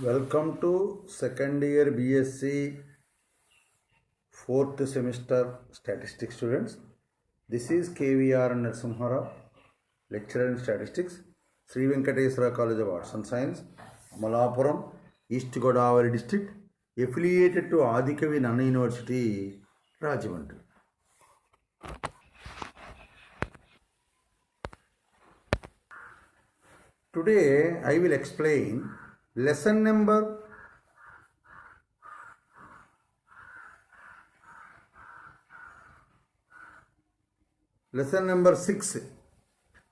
Welcome to second year BSc fourth semester statistics students. This is KVR Narasimha, lecturer in statistics, Sri Venkateswara College of Arts and Science, Malapuram, East Godavari district, affiliated to Adikavi Nanna University, Rajahmundry. Today I will explain lesson number 6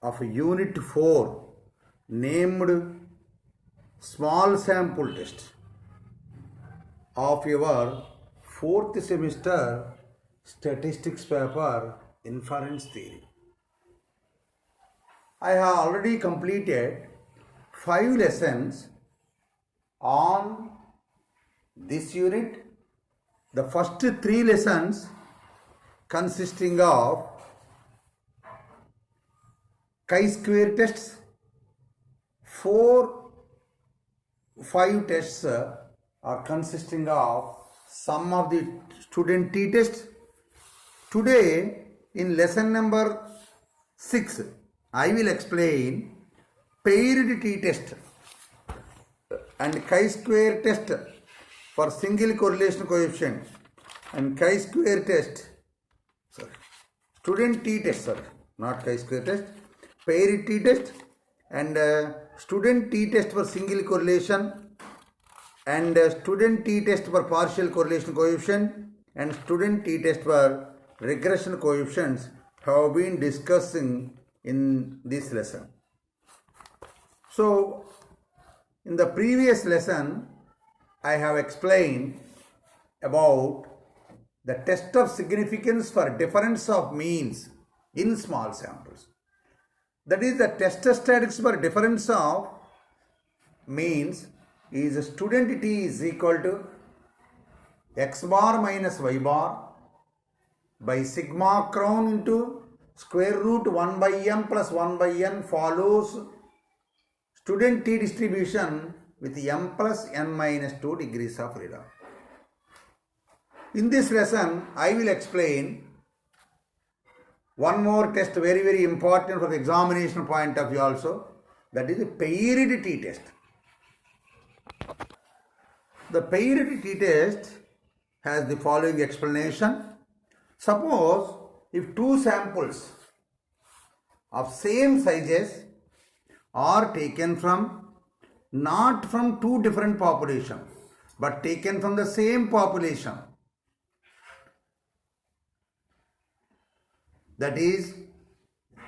of unit 4 named small sample test of your fourth semester statistics paper inference theory. I have already completed 5 lessons on this unit. The first 3 lessons consisting of chi-square tests, 5 tests are consisting of sum of the student t-test. Today in lesson number 6 I will explain paired t-test and chi-square test for single correlation coefficient and chi-square test, student t-test, not chi-square test, paired t-test and student t-test for single correlation and student t-test for partial correlation coefficient and student t-test for regression coefficients have been discussing in this lesson. So, in the previous lesson, I have explained about the test of significance for difference of means in small samples. That is, the test statistics for difference of means is student t is equal to x bar minus y bar by sigma crown into square root 1 by m plus 1 by n follows student t distribution with m plus n minus 2 degrees of freedom. In this lesson, I will explain one more test, very important for the examination point of view also, that is the paired t-test. The paired t-test has the following explanation. Suppose if 2 samples of same sizes are taken from, not from 2 different populations, but taken from the same population. That is,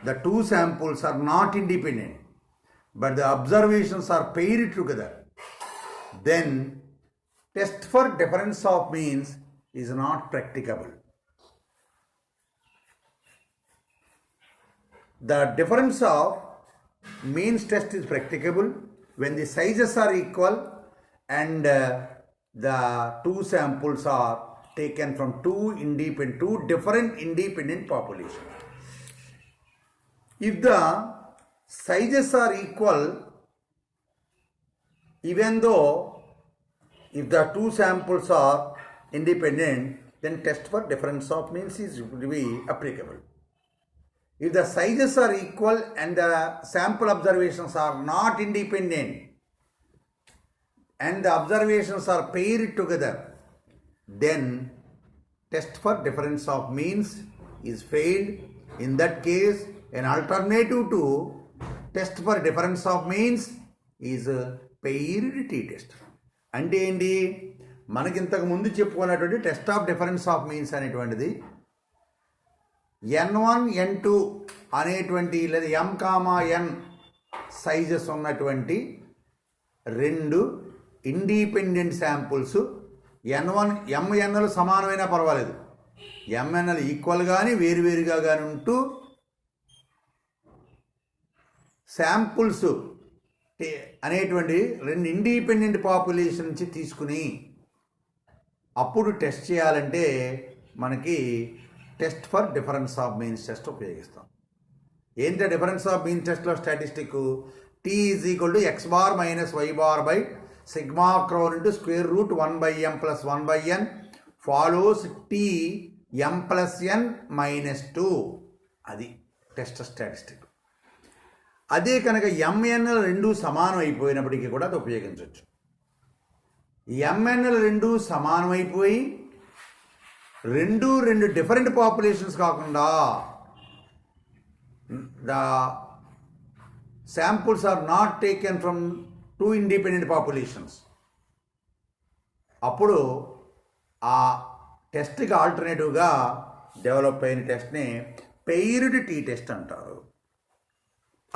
the 2 samples are not independent, but the observations are paired together. Then, test for difference of means is not practicable. The difference of means test is practicable when the sizes are equal and the 2 samples are taken from 2 different independent populations. If the sizes are equal, even though if the 2 samples are independent, then test for difference of means is to be applicable. If the sizes are equal and the sample observations are not independent and the observations are paired together, then test for difference of means is failed. In that case, an alternative to test for difference of means is paired t-test. అంటే ఏంటి, మనకి ఇంతకు ముందు చెప్పుకున్నటువంటి test of difference of means అనేటువంటిది n1 n2 అనేటువంటి లేదా m, n sizes ఉన్నటువంటి 2 ఇండిపెండెంట్ శాంపుల్స్ n1 mnలు సమానమైనా పర్వాలేదు, mnలు ఈక్వల్ కానీ వేరువేరుగా కానీ ఉంటూ శాంపుల్స్ అనేటువంటి 2 ఇండిపెండెంట్ పాపులేషన్ నుంచి తీసుకుని అప్పుడు టెస్ట్ చేయాలంటే మనకి test for difference of means test ఉపయోగిస్తాం. ఏంటి డిఫరెన్స్ ఆఫ్ మీన్ టెస్ట్లో statistic? t is equal to x bar minus y bar by sigma crown into square root 1 by m plus 1 by n follows t m plus n minus 2. అది test statistic. అదే కనుక M and L రెండు సమానం అయిపోయినప్పటికీ కూడా అది ఉపయోగించవచ్చు. M and L రెండు సమానం అయిపోయి రెండు డిఫరెంట్ పాపులేషన్స్ కాకుండా the samples are not taken from two independent populations, అప్పుడు ఆ టెస్ట్కి ఆల్టర్నేటివ్గా డెవలప్ అయిన టెస్ట్ని పెయిర్డ్ టీ టెస్ట్ అంటారు.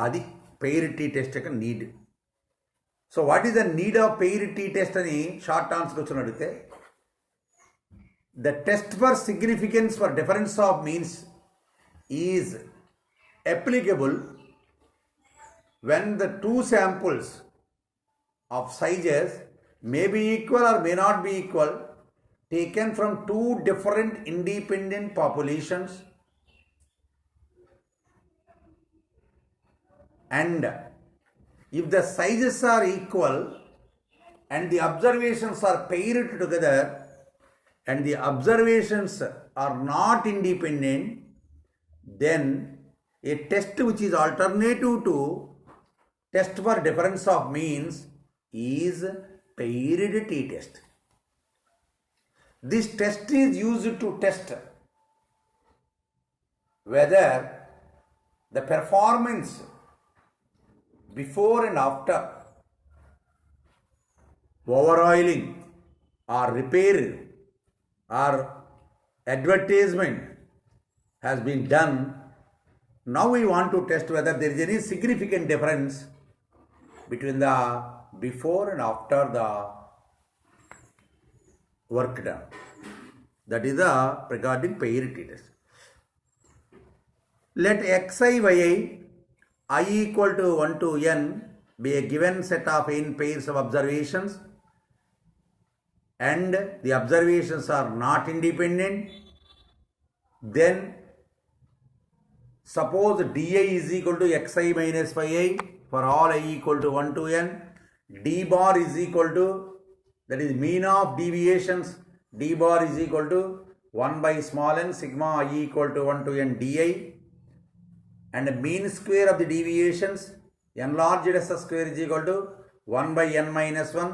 అది పెయిర్డ్ టీ టెస్ట్ యొక్క need. So what is the need of paired tea test అని షార్ట్ ఆన్సర్ వచ్చి అడిగితే, the test for significance for difference of means is applicable when the two samples of sizes may be equal or may not be equal, taken from two different independent populations, and if the sizes are equal and the observations are paired together and the observations are not independent, then a test which is alternative to test for difference of means is paired t-test. This test is used to test whether the performance before and after overoiling or repair or advertisement has been done. Now we want to test whether there is any significant difference between the before and after the work done. That is the regarding paired t-test. Let xi yi I equal to 1 to n be a given set of n pairs of observations and the observations are not independent. Then suppose di is equal to xi minus phi I for all I equal to 1 to n. D bar is equal to, that is mean of deviations, d bar is equal to 1 by small n sigma I equal to 1 to n di, and the mean square of the deviations enlarged s square is equal to 1 by n minus 1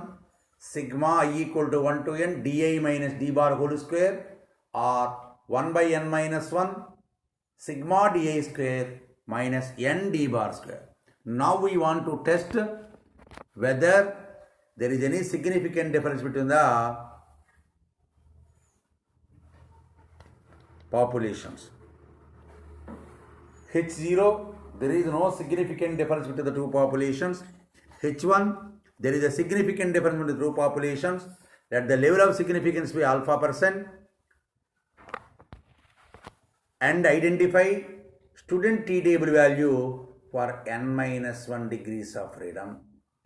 sigma I equal to 1 to n di minus d bar whole square, or 1 by n minus 1 sigma di square minus n d bar square. Now we want to test whether there is any significant difference between the populations. H0, there is no significant difference between the two populations. H1, there is a significant difference between the two populations. Let the level of significance be alpha %, and identify student t table value for n minus 1 degrees of freedom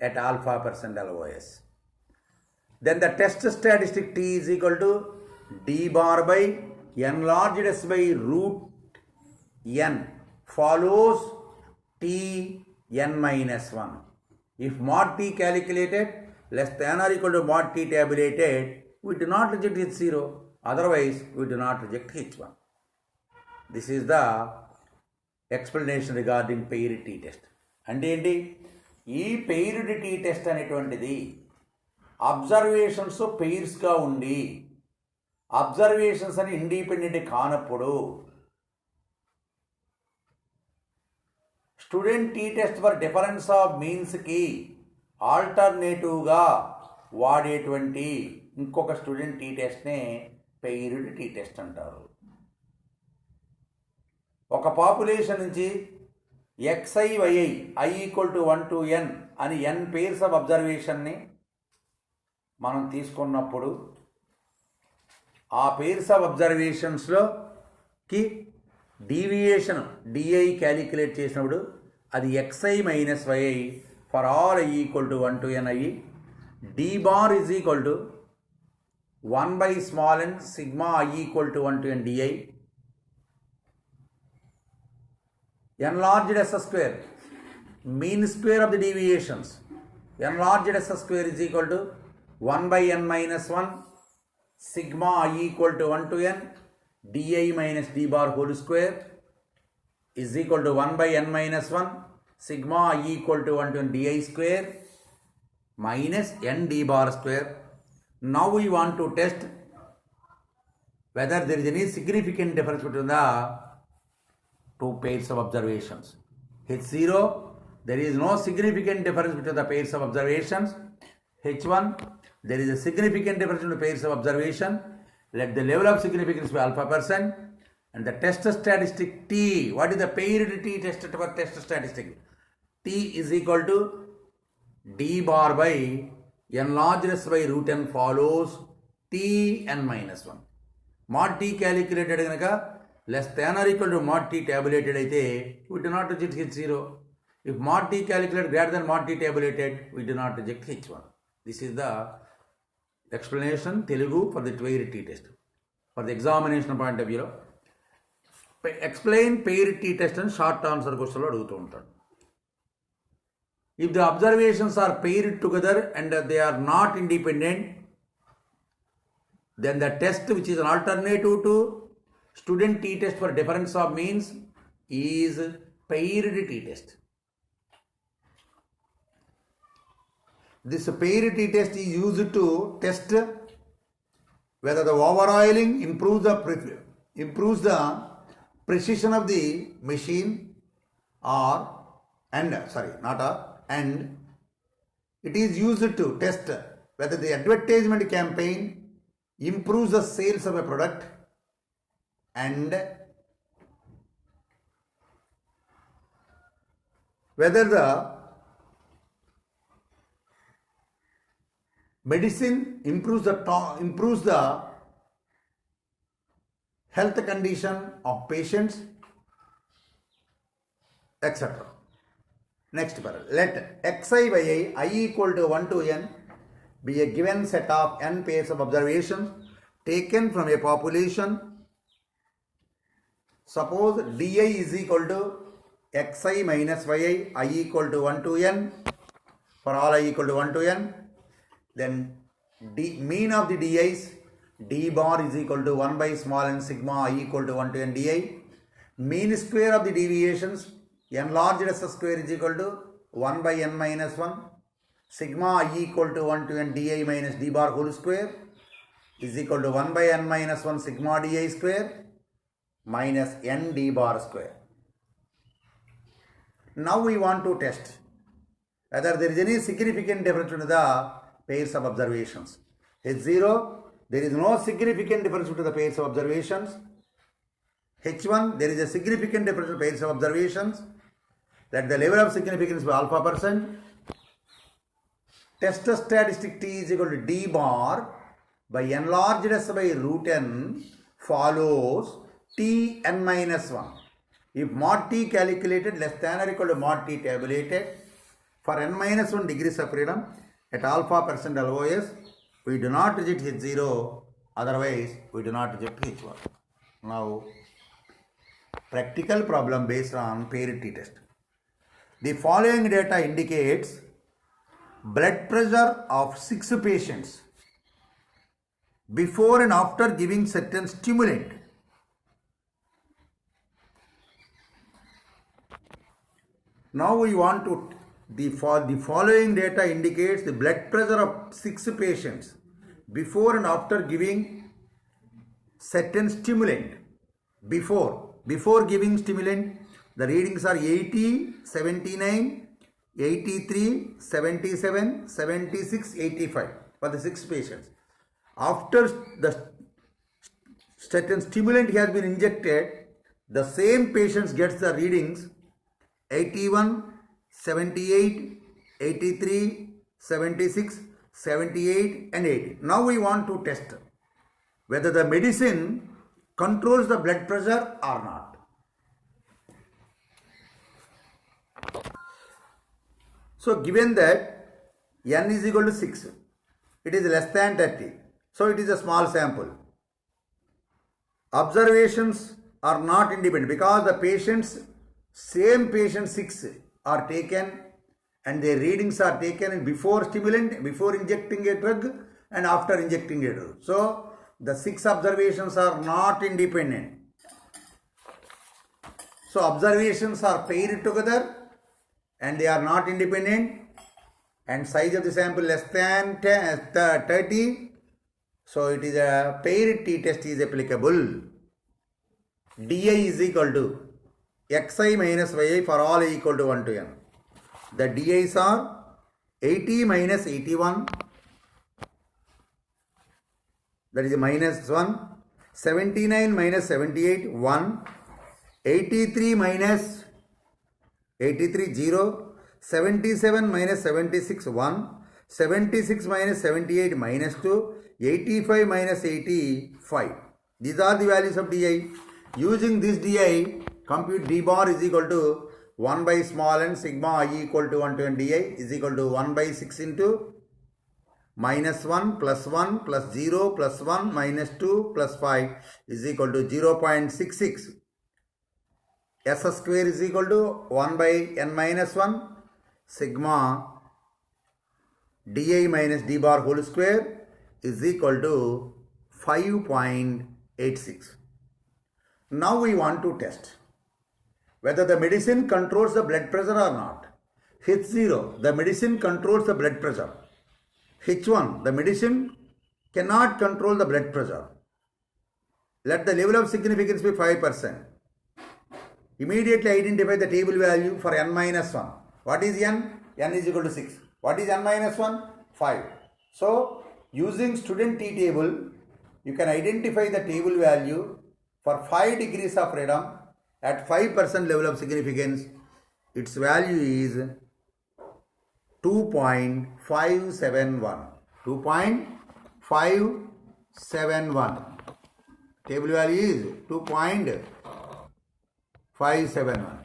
at alpha % LOS. Then the test statistic t is equal to d bar by enlarged s by root n follows t n minus 1. If mod t calculated less than or equal to mod t tabulated, we do not reject H0, otherwise we do not reject H1. This is the explanation regarding paired t test. అంటే ఏంటి, ఈ paired t test అనేటువంటిది observations పెయిర్స్గా ఉండి observations అని independent కానప్పుడు student t test for difference of మీన్స్కి ఆల్టర్నేటివ్గా వాడేటువంటి ఇంకొక స్టూడెంట్ టీ టెస్ట్నే పెయిర్డ్ టీ టెస్ట్ అంటారు. ఒక పాపులేషన్ నుంచి xi yi I equal to 1 to n అని n పేర్స్ ఆఫ్ అబ్జర్వేషన్ని మనం తీసుకున్నప్పుడు ఆ పేర్స్ ఆఫ్ అబ్జర్వేషన్స్లోకి డీవియేషన్ డిఐ క్యాలిక్యులేట్ చేసినప్పుడు అది xi minus yi for all I equal to 1 to n అయ్యి d bar is equal to 1 by small n sigma I equal to 1 to n di, enlarged s square, mean square of the deviations, enlarged S square is equal to 1 by n minus 1 sigma I equal to 1 to n di minus d bar whole square is equal to 1 by n minus 1 sigma I equal to 1 to n di square minus n d bar square. Now we want to test whether there is any significant difference between the two pairs of observations. H0, there is no significant difference between the pairs of observations. H1, there is a significant difference between the pairs of observation. Let the level of significance be alpha percent. And the test statistic T, what is the paired T tested for test statistic? T is equal to d bar by n large S by root n follows T n minus 1. Mod T calculated less than or equal to mod T tabulated, we do not reject H0. If mod T calculated greater than mod T tabulated, we do not reject H1. This is the explanation Telugu for the paired T test. For the examination point of view, explain paired T test and short answer question. If the observations are paired together and they are not independent, then the test which is an alternative to student T test for difference of means is paired T test. This paired T test is used to test whether the overoiling improves the precision of the machine and it is used to test whether the advertisement campaign improves the sales of a product and whether the medicine improves the health condition of patients, etc. Next paragraph. Let xi by I equal to 1 to n be a given set of n pairs of observations taken from a population. Suppose di is equal to xi minus yi, I equal to 1 to n, for all I equal to 1 to n, then mean of the di's, d bar is equal to 1 by small n sigma I equal to 1 to n di. Mean square of the deviations, n large S square is equal to 1 by n minus 1 sigma I equal to 1 to n di minus d bar whole square is equal to 1 by n minus 1 sigma di square minus n d bar square. Now we want to test whether there is any significant difference between the pairs of observations. H0, there is no significant difference between the pairs of observations. H1, there is a significant difference between pairs of observations. Let the level of significance be alpha percent. Test statistic T is equal to d bar by n large S by root n follows T n minus 1. If mod T calculated less than or equal to mod T tabulated, for n minus 1 degrees of freedom at alpha percent LOS, we do not reject H0, otherwise we do not reject H1. Now, practical problem based on paired T test. The following data indicates blood pressure of 6 patients before and after giving certain stimulant. Now we want to, the following data indicates the blood pressure of 6 patients before and after giving certain stimulant. Before giving stimulant, the readings are 80, 79, 83, 77, 76, 85 for the 6 patients. After the certain stimulant has been injected, the same patients gets the readings 81, 78, 83, 76, 78 and 80. Now we want to test whether the medicine controls the blood pressure or not. So given that n is equal to 6, it is less than 30. So it is a small sample. Observations are not independent because the patients, same patient 6 are taken and their readings are taken before stimulant, before injecting a drug and after injecting a drug. So the 6 observations are not independent. So observations are paired together and they are not independent, and size of the sample less than 30. So it is a paired t-test is applicable. di is equal to xi minus yi for all I equal to 1 to n. The di's are 80 minus 81, that is minus 1, 79 minus 78, 1, 83 minus 83, 0, 77 minus 76, 1, 76 minus 78, minus 2, 85 minus 85. These are the values of di. Using this di, compute d bar is equal to 1 by small n sigma I equal to 1 to n di is equal to 1 by 6 into minus 1 plus 1 plus 0 plus 1 minus 2 plus 5 is equal to 0.66. S square is equal to 1 by n minus 1 sigma di minus d bar whole square is equal to 5.86. Now we want to test whether the medicine controls the blood pressure or not. H0, the medicine controls the blood pressure. H1, the medicine cannot control the blood pressure. Let the level of significance be 5%. Immediately identify the table value for n minus 1. What is n? N is equal to 6. What is n minus 1? 5. So, using student t table, you can identify the table value for 5 degrees of freedom at 5% level of significance. Its value is 2.571. 2.571. Table value is 2.571.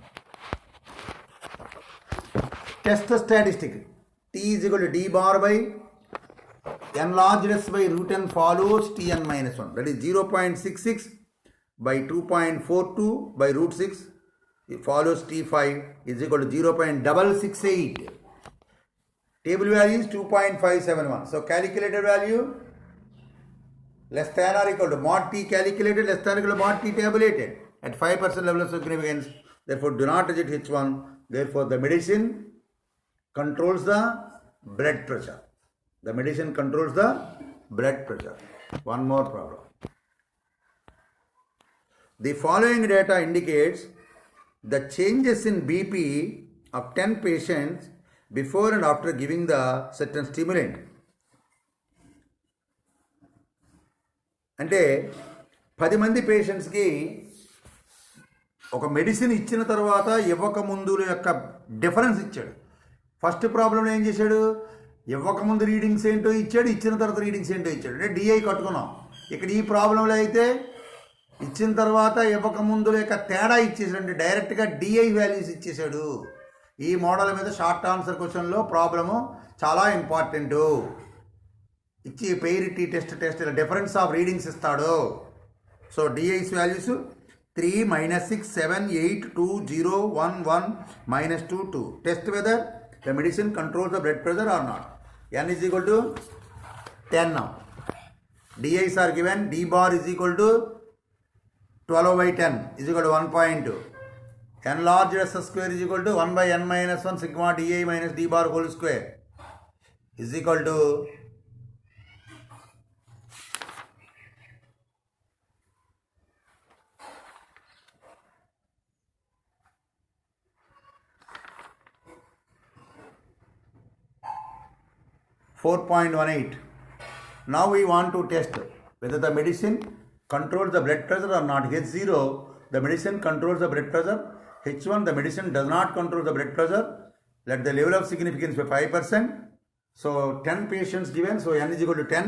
Test the statistic. T is equal to d bar by n large less by root n follows Tn minus 1. That is 0.66 by 2.42 by root 6. It follows T5 is equal to 0.668. Table value is 2.571. So calculated value less than or equal to mod T calculated less than or equal to mod T tabulated at 5% level of significance. Therefore do not reject H1. Therefore the medicine controls the blood pressure. The medicine controls the blood pressure. One more problem. The following data indicates the changes in BP of 10 patients before and after giving the certain stimulant. అంటే 10 మంది పేషెంట్స్కి ఒక medicine ఇచ్చిన తర్వాత ఇవ్వకముందు యొక్క difference ఇచ్చాడు. First ప్రాబ్లంలో ఏం చేశాడు? ఇవ్వకముందు రీడింగ్స్ ఏంటో ఇచ్చాడు, ఇచ్చిన తర్వాత రీడింగ్స్ ఏంటో ఇచ్చాడు. అంటే డిఐ కట్టుకున్నాం. ఇక్కడ ఈ ప్రాబ్లంలో అయితే ఇచ్చిన తర్వాత ఇవ్వకముందు యొక్క తేడా ఇచ్చేసాడు, అంటే డైరెక్ట్గా డిఐ వాల్యూస్ ఇచ్చేసాడు. ఈ మోడల్ మీద షార్ట్ ఆన్సర్ క్వశ్చన్లో ప్రాబ్లము చాలా ఇంపార్టెంట్. ఇచ్చి పెయిరిటీ టెస్ట్ ఇలా డిఫరెన్స్ ఆఫ్ రీడింగ్స్ ఇస్తాడు. So డిఐస్ values 3, -6, 7, 8, 2, 0, 1, 1, -2, 2. Test whether the medicine controls the blood pressure or not. N is equal to 10 now. DIs are given. D bar is equal to 12 by 10 is equal to 1.2. N large S square is equal to 1 by n minus 1 sigma DI minus D bar whole square is equal to 4.18. Now we want to test whether the medicine controls the blood pressure or not. H0, the medicine controls the blood pressure. H1, the medicine does not control the blood pressure. Let the level of significance be 5%. So 10 patients given, so n is equal to 10.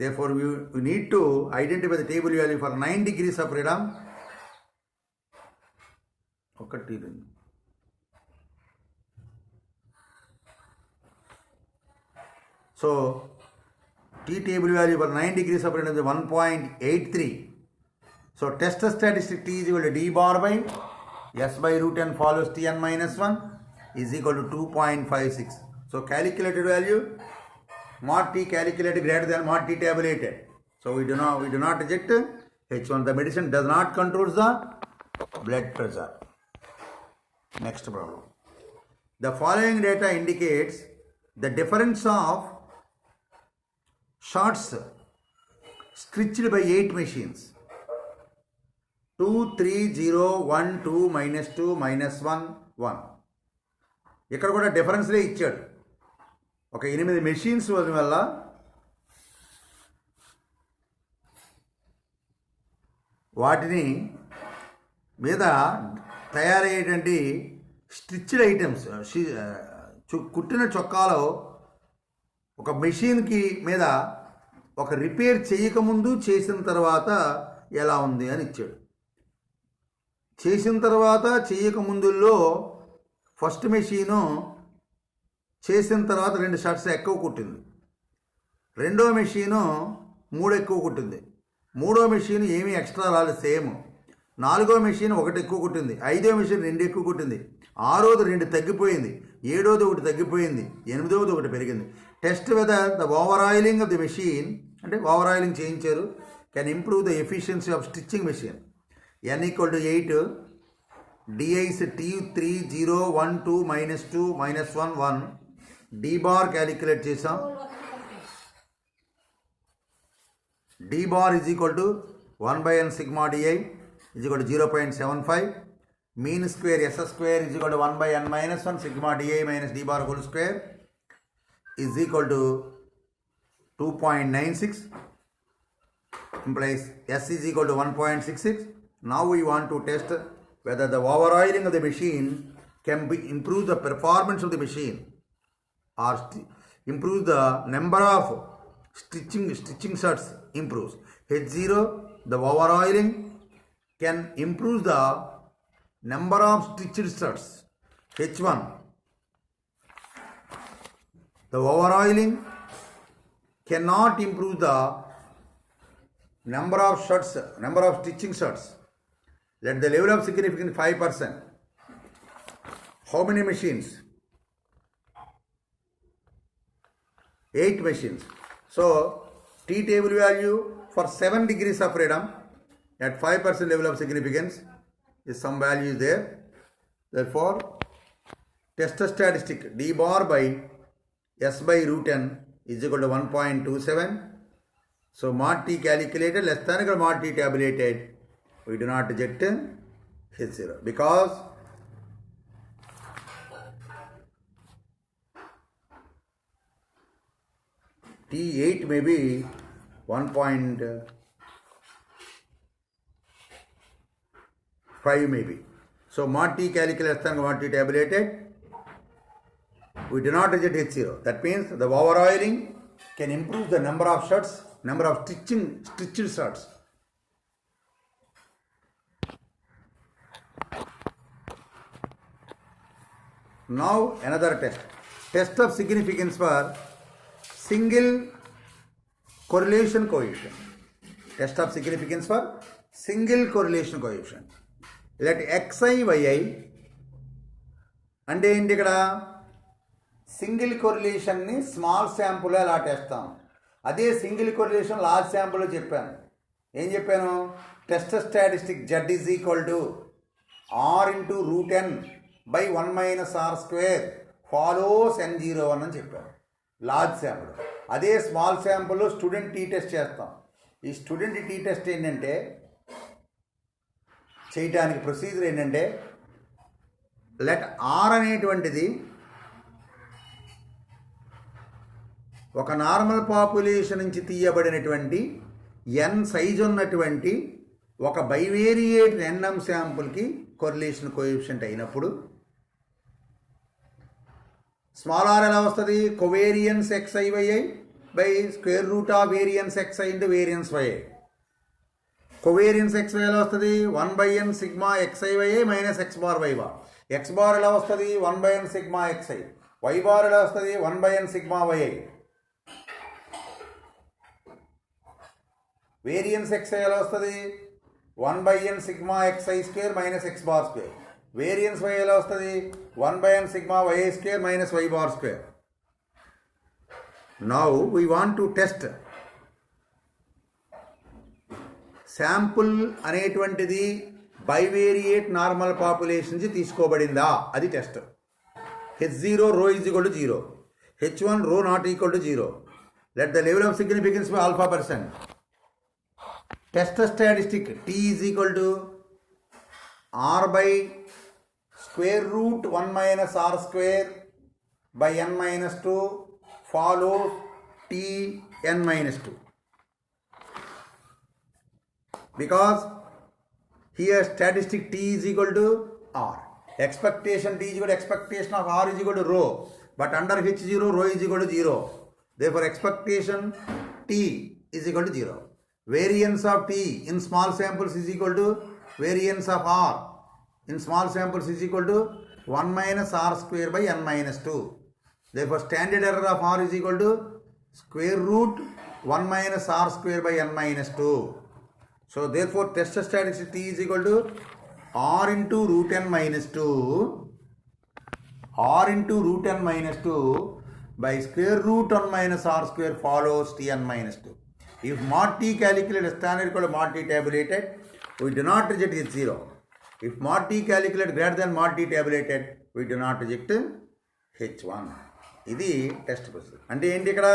Therefore we need to identify the table value for 9 degrees of freedom. So T table value for 9 degrees of freedom is 1.83. So test the statistic T is equal to D bar by S by root n follows Tn minus 1. is equal to 2.56. So calculated value mod T calculated greater than mod T tabulated. So we do not reject H1. The medicine does not control the blood pressure. Next problem. The following data indicates the difference of shots stitched by 8 machines. 2, 3, 0, 1, 2, minus 2, minus 1, 1. ఇక్కడ కూడా డిఫరెన్స్లే ఇచ్చాడు. ఒక 8 machines వల్ల వాటిని మీద తయారయ్యేటువంటి stitched items కుట్టిన చొక్కాలో ఒక మెషిన్కి మీద ఒక రిపేర్ చేయకముందు చేసిన తర్వాత ఎలా ఉంది అని ఇచ్చాడు. చేసిన తర్వాత చేయకముందులో ఫస్ట్ మెషీను చేసిన తర్వాత 2 షర్ట్స్ ఎక్కువ కుట్టింది. రెండో మెషీను 3 ఎక్కువ కుట్టింది. మూడో మెషీన్ ఏమీ ఎక్స్ట్రా రాలేదు, సేమ్. నాలుగో మెషిన్ 1 ఎక్కువ కుట్టింది. 5వ మెషిన్ 2 ఎక్కువ కుట్టింది. 6వది 2 తగ్గిపోయింది. 7వది 1 తగ్గిపోయింది. 8వది 1 పెరిగింది. Test whether the over oiling of the machine, అంటే ఓవర్ ఆయిలింగ్ చేయించారు, can improve the efficiency off stitching machine. n = 8 DIs T3 0 1 2 minus 2 minus 1 1 D bar calculate చేసాం. D bar is equal to 1/n sigma di is equal to 0.75. Mean square S square is equal to 1/n minus 1 sigma di minus D bar whole square is equal to 2.96, implies S is equal to 1.66. Now we want to test whether the over oiling of the machine can improve the performance of the machine or improve the number of stitching sets improves. H0, the over oiling can improve the number of stitched sets. H1, the over oiling cannot improve the number of sets, number of stitching sets. Let the level of significance 5%. How many machines? 8 machines. So T table value for 7 degrees of freedom at 5% level of significance is some value is there. Therefore, test statistic D bar by S by root n is equal to 1.27. So mod T calculated less than equal to mod T tabulated. We do not reject H0 because T8 may be 1.5 maybe. So mod T calculated less than mod T tabulated. We do not reject H0. That means the over oiling can improve the number of shots, number of stitched shots. Now another test. Test of significance for single correlation coefficient. Test of significance for single correlation coefficient. Let xi yi అంటే ఏంటి ఇక్కడ single కొరిలేషన్ని small sample అలా టెస్తాం. అదే single correlation large శాంపుల్లో చెప్పాను. ఏం చెప్పాను? Test statistic Z is equal to R into root n by 1 minus R square follows n01 అని చెప్పాను లార్జ్ శాంపుల్. అదే స్మాల్ శాంపుల్లో స్టూడెంట్ టీ టెస్ట్ చేస్తాం. ఈ స్టూడెంట్ టీ టెస్ట్ ఏంటంటే చేయటానికి ప్రొసీజర్ ఏంటంటే లెట్ ఆర్ అనేటువంటిది ఒక నార్మల్ పాపులేషన్ నుంచి తీయబడినటువంటి ఎన్ సైజు ఉన్నటువంటి ఒక బైవేరియేట్ ర్యాండమ్ శాంపుల్కి కొరిలేషన్ కోఎఫిషియంట్ అయినప్పుడు స్మాల్ ఆర్ ఎలా వస్తుంది? Covariance XiYi by square root of variance Xi into variance Yi. Covariance Xi ఎలా వస్తుంది? 1/n sigma XiYi minus X bar Y bar. X bar ఎలా వస్తుంది? 1/n sigma Xi. Y bar ఎలా వస్తుంది? 1/n sigma Yi. Variance Xi ఎలా వస్తుంది? 1/n sigma Xi square minus X bar square. Variance y ఎలా వస్తుంది? 1/n sigma yi square minus y bar square. Now we want to test sample అనేటువంటిది bivariate normal population నుంచి తీసుకోబడిందా, అది test. H0 rho is equal to 0, H1 rho not equal to 0. Let the level of significance be alpha %. Test statistic T is equal to R by square root 1 minus R square by n minus 2 follows T n minus 2. Because here statistic T is equal to R. Expectation T is equal to expectation of R is equal to rho. But under H0 rho is equal to 0. Therefore expectation T is equal to 0. Variance of T in small samples is equal to variance of R in small samples is equal to 1 minus R square by n minus 2. Therefore standard error of R is equal to square root 1 minus R square by n minus 2. So therefore test statistic T is equal to R into root n minus 2, R into root n minus 2 by square root 1 minus R square follows Tn minus 2. If mod T calculated standard equal to mod T tabulated, we do not reject H0. If mod T calculated greater than mod T tabulated, we do not reject H1. ఇది test procedure. అంటే ఏంటి ఇక్కడ?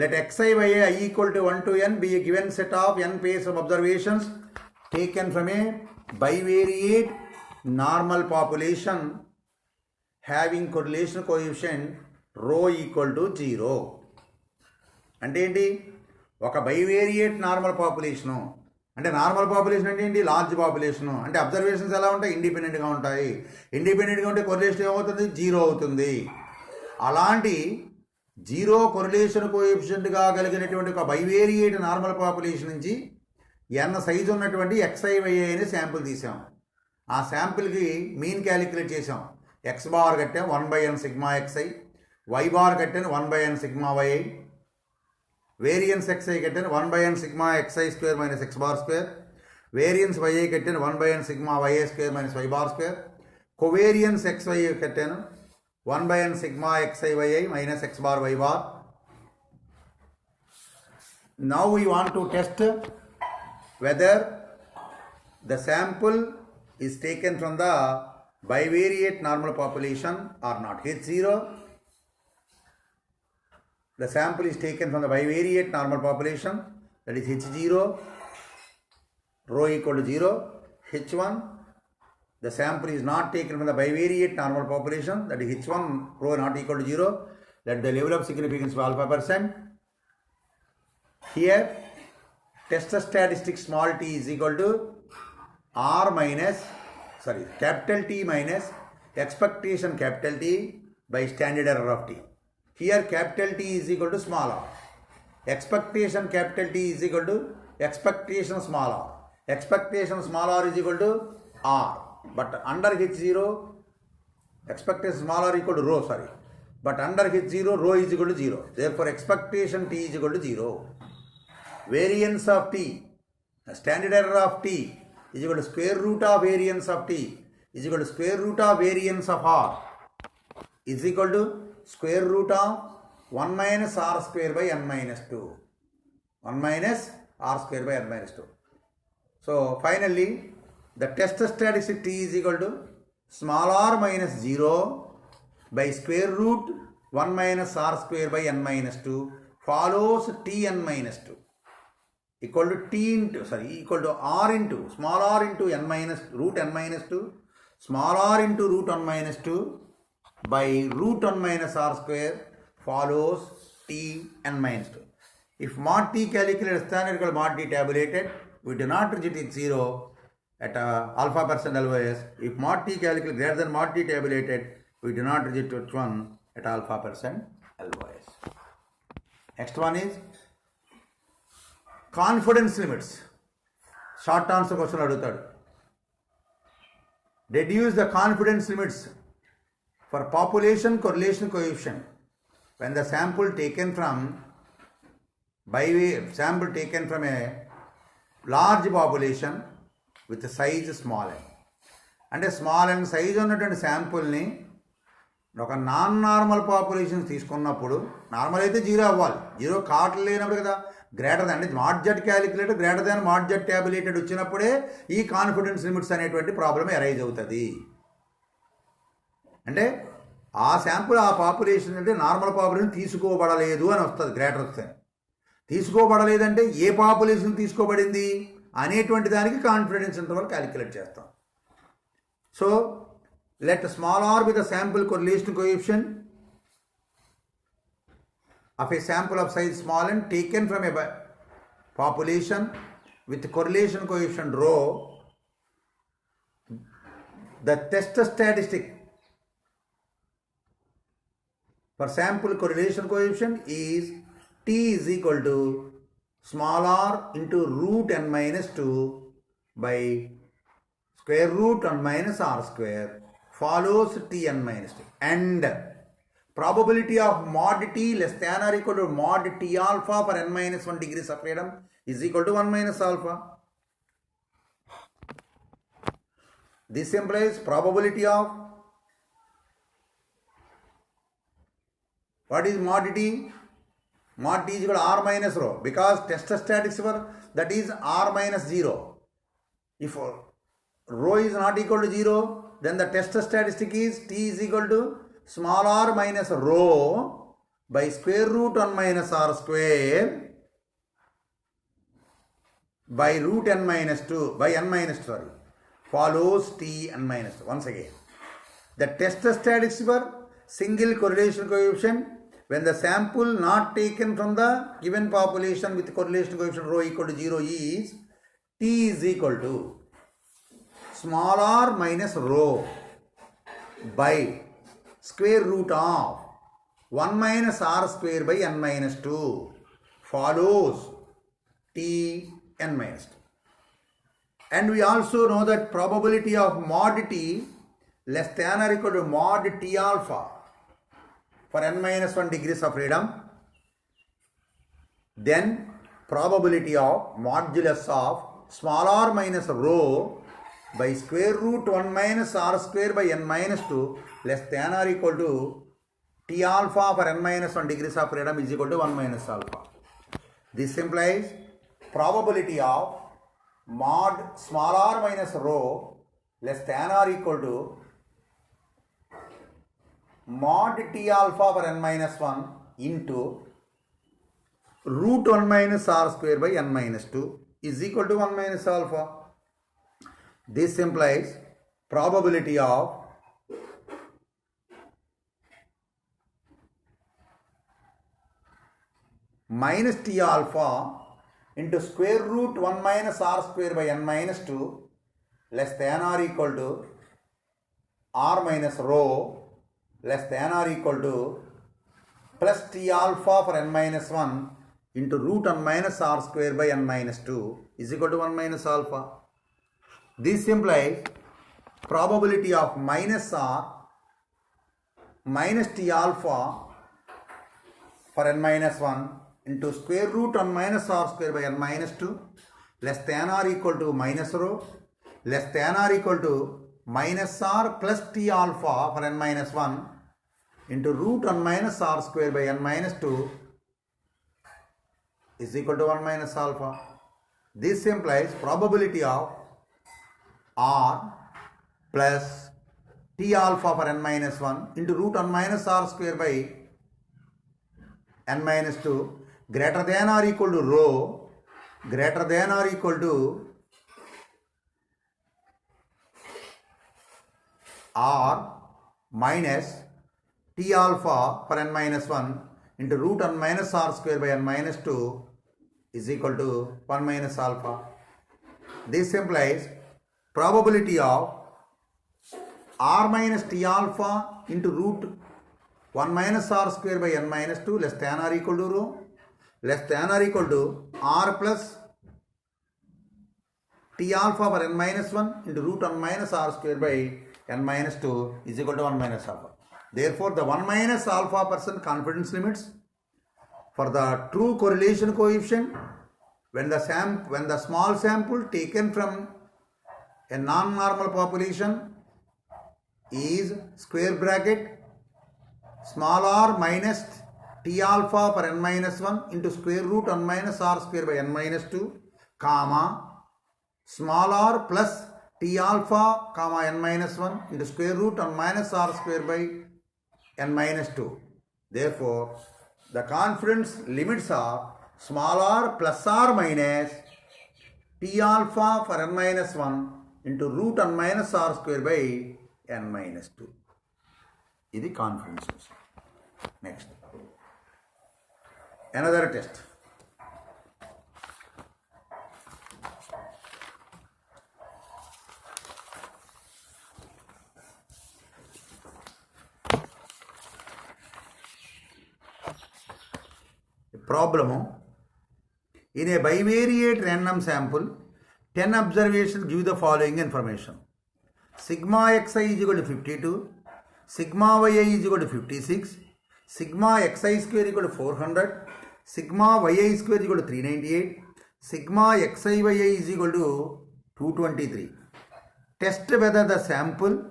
Let xi by i equal to 1 to n be a given set of n pairs of observations taken from a bivariate normal population having correlation coefficient rho equal to 0. అంటే ఏంటి? ఒక bivariate normal population అంటే normal population అంటే ఏంటి? Large population అంటే observations ఎలా ఉంటాయి? ఇండిపెండెంట్గా ఉంటాయి. ఇండిపెండెంట్గా ఉంటే కొరిలేషన్ ఏమవుతుంది? 0 అవుతుంది. అలాంటి 0 కొరిలేషన్ కోఎఫిషియంట్గా కలిగినటువంటి ఒక బైవేరియేట్ నార్మల్ పాపులేషన్ నుంచి n సైజు ఉన్నటువంటి XIYI అనే శాంపుల్ తీసాం. ఆ శాంపుల్కి మీన్ క్యాలిక్యులేట్ చేసాం. x బార్ కట్టాం 1/n sigma xi, y bar కట్టాను 1/n sigma yi, variance xi కట్టాను 1/n sigma xi square minus x bar square, variance yi కట్టాను 1/n sigma yi square minus y bar square, covariance xy కట్టాను 1/n sigma xiyi minus x bar y bar. Now we want to test whether the sample is taken from the bivariate normal population or not. H0, the sample is taken from the bivariate normal population, that is H0 rho equal to 0. H1, the sample is not taken from the bivariate normal population, that is H1 rho not equal to 0. Let the level of significance be alpha %. Here test statistic small t is equal to capital T minus expectation capital T by standard error of T. Here capital T is equal to small r. Expectation capital T is equal to expectation small r. Expectation small r is equal to r. But under H0, expectation small r equal to rho, but under H0, rho is equal to 0. Therefore, expectation T is equal to 0. Variance of T, standard error of T is equal to square root of variance of T is equal to square root of variance of R is equal to square root of 1 minus R square by n minus 2. 1 minus R square by n minus 2. So, finally, the test statistic T is equal to small r minus 0 by square root 1 minus r square by n minus 2 follows Tn minus 2 equal to r into small r into n minus root n minus 2 small r into root 1 minus 2 by root 1 minus r square follows Tn minus 2. If mod T calculated standard equal mod T tabulated, we do not reject it 0 at alpha % LOS. If mod T calculated greater than mod T tabulated, we do not reject H1 at alpha % LOS. Next one is confidence limits. Short answer question adutadu. Deduce the confidence limits for population correlation coefficient when the sample taken from a large population with a size small n. అంటే small and size ఉన్నటువంటి శాంపుల్ని ఒక non normal population తీసుకున్నప్పుడు normal అయితే zero అవ్వాలి, zero కావట్లేదు లేనప్పుడు కదా గ్రేటర్ దాన్ అంటే mod z calculator greater than mod z tabulated వచ్చినప్పుడే ఈ కాన్ఫిడెన్స్ లిమిట్స్ అనేటువంటి ప్రాబ్లం అరైజ్ అవుతుంది. అంటే ఆ శాంపుల్ ఆ పాపులేషన్ అంటే నార్మల్ పాపులేషన్ తీసుకోబడలేదు అని వస్తుంది, గ్రేటర్ వస్తుంది. తీసుకోబడలేదంటే ఏ పాపులేషన్ తీసుకోబడింది అనేటువంటి దానికి కాన్ఫిడెన్స్ ఇంటర్వల్ క్యాలిక్యులేట్ చేస్తాం. So let small R be the sample correlation coefficient of a sample of size small n taken from a population with correlation coefficient rho. The test statistic for sample correlation coefficient is t is equal to small r into root n minus 2 by square root n minus r square follows t n minus 2 and probability of mod t less than or equal to mod t alpha for n minus 1 degrees of freedom is equal to 1 minus alpha. This implies probability of what is mod t? Mod t is equal to r minus rho because test statistics for that is r minus 0. If rho is not equal to 0, then the test statistic is t is equal to small r minus rho by square root 1 minus r square by root n minus 2 by n minus 2 follows t n minus 2. Once again, the test statistics for single correlation coefficient when the sample not taken from the given population with correlation coefficient rho equal to 0 is t is equal to small r minus rho by square root of 1 minus r square by n minus 2 follows t n minus 2. And we also know that probability of mod t less than or equal to mod t alpha for n minus 1 degrees of freedom, then probability of modulus of small r minus rho by square root 1 minus r square by n minus 2 less than or equal to t alpha for n minus 1 degrees of freedom is equal to 1 minus alpha. This implies probability of mod small r minus rho less than or equal to mod t alpha for n minus 1 into root 1 minus r square by n minus 2 is equal to 1 minus alpha. This implies probability of minus t alpha into square root 1 minus r square by n minus 2 less than or equal to r minus rho less than or equal to plus t alpha for n minus 1 into root 1 minus r square by n minus 2 is equal to 1 minus alpha. This implies probability of minus r minus t alpha for n minus 1 into square root 1 minus r square by n minus 2 less than or equal to minus rho less than or equal to minus r plus t alpha for n minus 1 into root 1 minus r square by n minus 2 is equal to 1 minus alpha. This implies probability of r plus t alpha for n minus 1 into root 1 minus r square by n minus 2 greater than or equal to rho greater than or equal to r minus t alpha for n minus 1 into root 1 minus r square by n minus 2 is equal to 1 minus alpha. This implies probability of r minus t alpha into root 1 minus r square by n minus 2 less than or equal to rho less than or equal to r plus t alpha for n minus 1 into root 1 minus r square by n minus 2 is equal to 1 minus alpha. Therefore, the 1 minus alpha percent confidence limits for the true correlation coefficient when the small sample taken from a non-normal population is square bracket small r minus t alpha for n minus 1 into square root 1 minus r square by n minus 2, comma small r plus t alpha comma n minus 1 into square root 1 minus r square by n minus 2. Therefore, the confidence limits are small r plus r minus t alpha for n minus 1 into root 1 minus r square by n minus 2. This is confidence test. Next. Another test. Problem: in a bivariate random sample, 10 observations give the following information. Sigma xi is equal to 52, sigma yi is equal to 56, sigma xi square is equal to 400, sigma yi square is equal to 398, sigma xiyi is equal to 223. Test whether the sample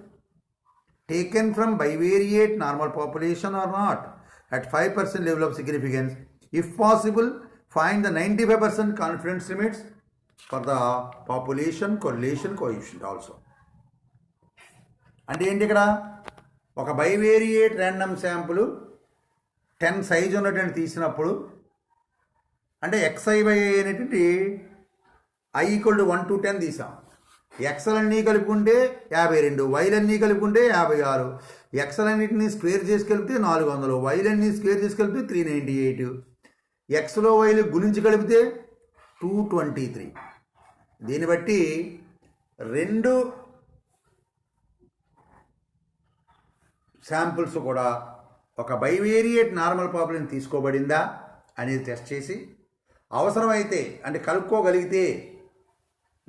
taken from bivariate normal population or not at 5% level of significance. If possible, find the 95% confidence limits for the population correlation coefficient also. అంటే ఏంటి ఇక్కడ ఒక bivariate random sample 10 size ఉన్నటువంటి తీసినప్పుడు అంటే xi by అనేటువంటి i equal to 1 to 10 తీసాం. ఎక్స్లన్నీ కలుపుకుంటే 52, వైలన్నీ కలుపుకుంటే 56, ఎక్స్లన్నిటిని స్క్వేర్ చేసి కలిపితే 400, వైలన్నీ స్క్వేర్ చేసి కలిపితే 398, ఎక్స్లో వైలు గుణించి కలిపితే 223. దీన్ని బట్టి రెండు శాంపుల్స్ కూడా ఒక బైవేరియేట్ నార్మల్ పాపులేషన్ తీసుకోబడిందా అనేది టెస్ట్ చేసి అవసరమైతే అంటే కలుపుకోగలిగితే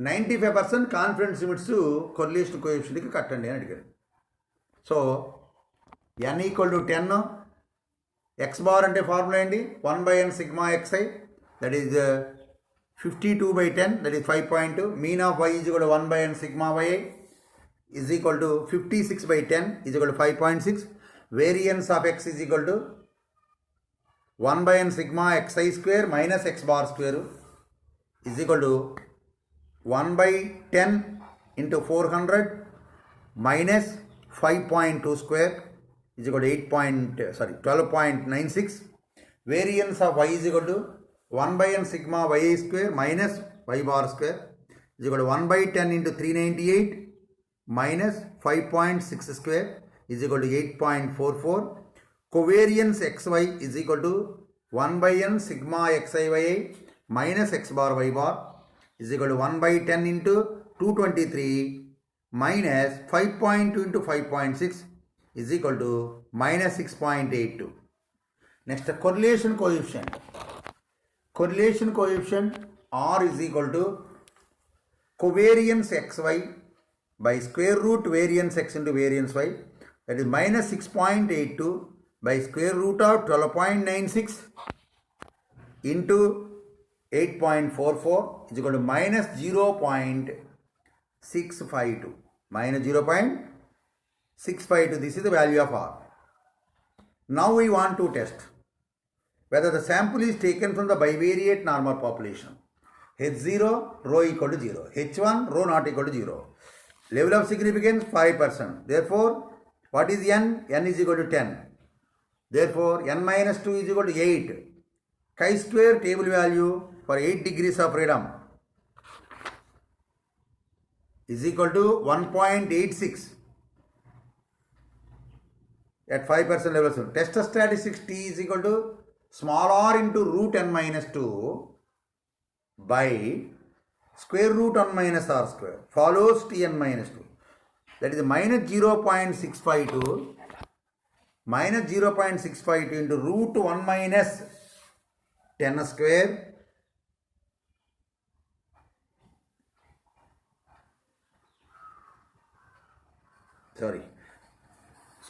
95% కాన్ఫిడెన్స్ లిమిట్స్ కొరిలేషన్ కోఎఫిషియంట్కి కట్టండి అని అడిగాడు. So n equal to 10, x bar అంటే ఫార్ములా ఏంటి 1/n sigma xi, that is 52/10, that is 5.2. Mean of y is equal to 1/n sigma yi is equal to 56/10 is equal to 5.6. Variance of x is equal to 1/n sigma xi square minus x bar square is equal to 1/10 into 400 minus 5.2 square is equal to 12.96. Variance of y is equal to 1/n sigma yi square minus y bar square is equal to 1/10 into 398 minus 5.6 square is equal to 8.44. Covariance xy is equal to 1/n sigma xi minus x bar y bar is equal to 1/10 into 223 minus 5.2 into 5.6 is equal to minus 6.82. Next, correlation coefficient. Correlation coefficient R is equal to covariance xy by square root variance x into variance y, that is minus 6.82 by square root of 12.96 into 8.44 is equal to minus 0.652. Minus 0.652. This is the value of R. Now we want to test whether the sample is taken from the bivariate normal population. H0, rho equal to 0. H1, rho not equal to 0. Level of significance 5%. Therefore, what is n? N is equal to 10. Therefore, n minus 2 is equal to 8. Chi-square table value for 8 degrees of freedom is equal to 1.86 at 5% level. Test statistics T is equal to small r into root n minus 2 by square root 1 minus r square follows Tn minus 2. That is minus 0.652 into root 1 minus 10 square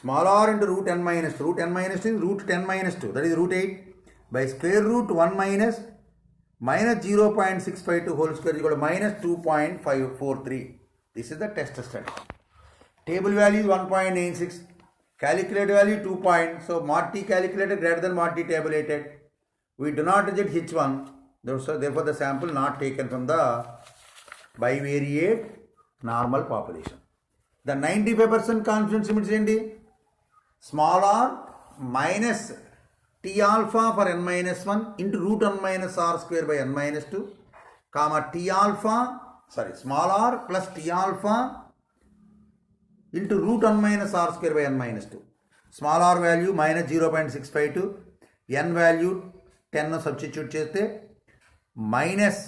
small r into root n minus 2. Root n minus 2 is root 10 minus 2, that is root 8 by square root 1 minus 0.652 whole square is equal to minus 2.543. This is the test study. Table value is 1.96. Calculated value 2 point. So mod t calculated greater than mod t tabulated. We do not reject H1. Therefore, the sample not taken from the bivariate normal population. The 95% confidence limits ఏంటి? Small r minus t alpha for n minus 1 into root n minus r square by n minus 2, comma small r plus t alpha into root n minus r square by n minus 2. Small r value minus 0.652, n value 10 substitute చేస్తే minus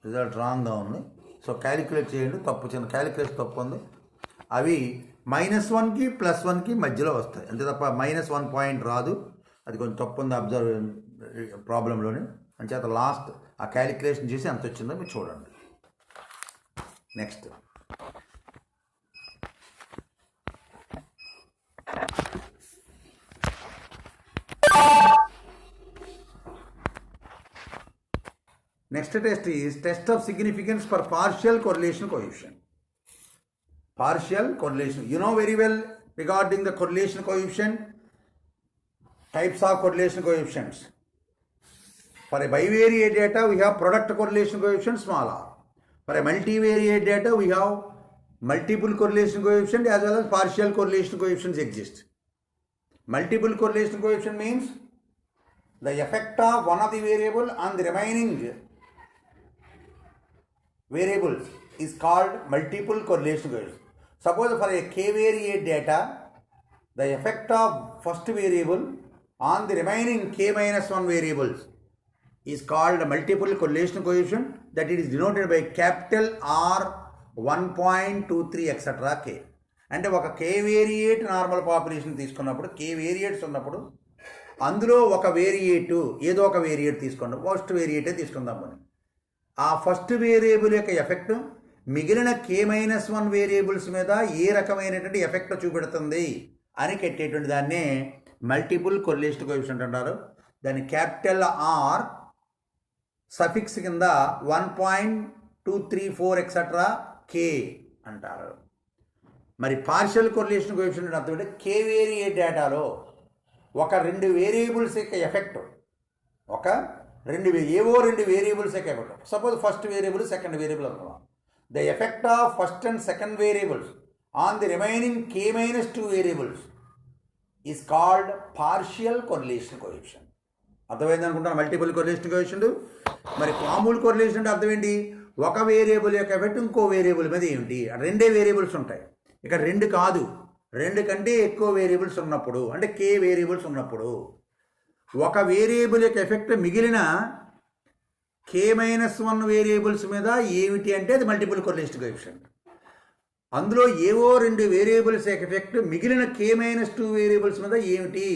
result రాంగ్గా ఉంది. So calculate చేయండి, తప్పు చిన్న calculation తప్పు ఉంది. అవి -1కి +1కి మధ్యలో వస్తాయి అంతే తప్ప -1 పాయింట్ రాదు. అది కొంచెం తప్పు ఉంది అబ్జర్వ్ ప్రాబ్లంలోని. అంచేత లాస్ట్ ఆ క్యాలిక్యులేషన్ చేసి ఎంత వచ్చిందో మీరు చూడండి. Next next test is test of significance for partial correlation coefficient. Partial correlation. You know very well regarding the correlation coefficient, types of correlation coefficients. For a bivariate data, we have product correlation coefficient small r. For a multivariate data, we have multiple correlation coefficient as well as partial correlation coefficients exist. Multiple correlation coefficient means the effect of one of the variable on the remaining variables is called multiple correlation coefficient. Suppose for a k-variate data, the effect of first variable on the remaining k-1 variables is called multiple correlation coefficient, that it is denoted by capital R 1.23 etc. k. అంటే ఒక k-variate normal population తీసుకున్నప్పుడు k-variates ఉన్నప్పుడు అందులో ఒక variate ఏదో ఒక variate తీసుకున్నాం, first వేరియేటే తీసుకుందాం మనం. ఆ ఫస్ట్ వేరియబుల్ యొక్క ఎఫెక్ట్ మిగిలిన k-1 వేరియబుల్స్ మీద ఏ రకమైనటువంటి ఎఫెక్ట్ చూపెడుతుంది అని కట్టేటువంటి దాన్నే మల్టిపుల్ కొరిలేషన్ కోఎఫిషియంట్ అంటారు. దాన్ని క్యాపిటల్ ఆర్ సఫిక్స్ కింద 1.234 ఎక్సెట్రా కే అంటారు. మరి పార్షియల్ కొరిలేషన్ కోఎఫిషియంట్ అర్థం అంటే k-వేరియేట్ డేటాలో ఒక రెండు వేరియబుల్స్ యొక్క ఎఫెక్ట్ రెండు వేరియబుల్స్ యొక్క effect. Suppose first variable second variable అనుకున్నాం. The effect of first and second variables on the remaining k-2 variables is called partial correlation coefficient. అర్థమైంది అనుకుంటాను మల్టిపుల్ కొరిలేషన్ కోఎఫిషియంట్. మరి మామూలు కొరిలేషన్ అంటే అర్థం ఏంటి? ఒక వేరియబుల్ యొక్క ఎఫెక్ట్ ఇంకో వేరియబుల్ మీద ఏమిటి? రెండే వేరియబుల్స్ ఉంటాయి. ఇక్కడ రెండు కాదు, రెండు కంటే ఎక్కువ వేరియబుల్స్ ఉన్నప్పుడు, అంటే k వేరియబుల్స్ ఉన్నప్పుడు ఒక వేరియబుల్ యొక్క ఎఫెక్ట్ మిగిలిన k-1 వేరియబుల్స్ మీద ఏమిటి అంటే అది మల్టిపుల్ కొరిలేషన్ కోఎఫిషియంట్. అందులో ఏవో రెండు వేరియబుల్స్ యొక్క ఎఫెక్ట్ మిగిలిన k-2 వేరియబుల్స్ మీద ఏమిటి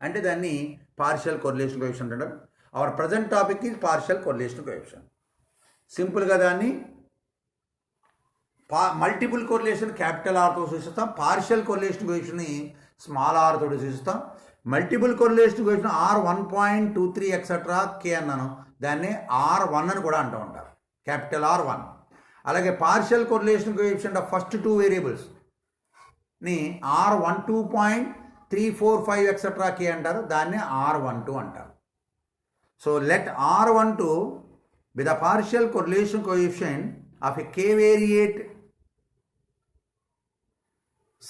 అంటే దాన్ని పార్షియల్ కొరిలేషన్ కోఎఫిషియంట్ అంటారు. Our present topic is partial correlation coefficient. సింపుల్గా దాన్ని మల్టిపుల్ కొరిలేషన్ క్యాపిటల్ ఆర్తో సూచిస్తాం, పార్షియల్ కొరిలేషన్ కోఎఫిషియంట్ని స్మాల్ ఆర్ తోటి సూచిస్తాం. Multiple correlation coefficient R 1.23 etcetera k అన్నాను, దాన్ని R1 అని కూడా అంటూ ఉంటారు, క్యాపిటల్ R1. అలాగే partial correlation coefficient of first two వేరియబుల్స్ని R12.345 ఎక్సెట్రా కే అంటారు, దాన్ని R12 అంటారు. So let R12 be the partial correlation coefficient of a k-variate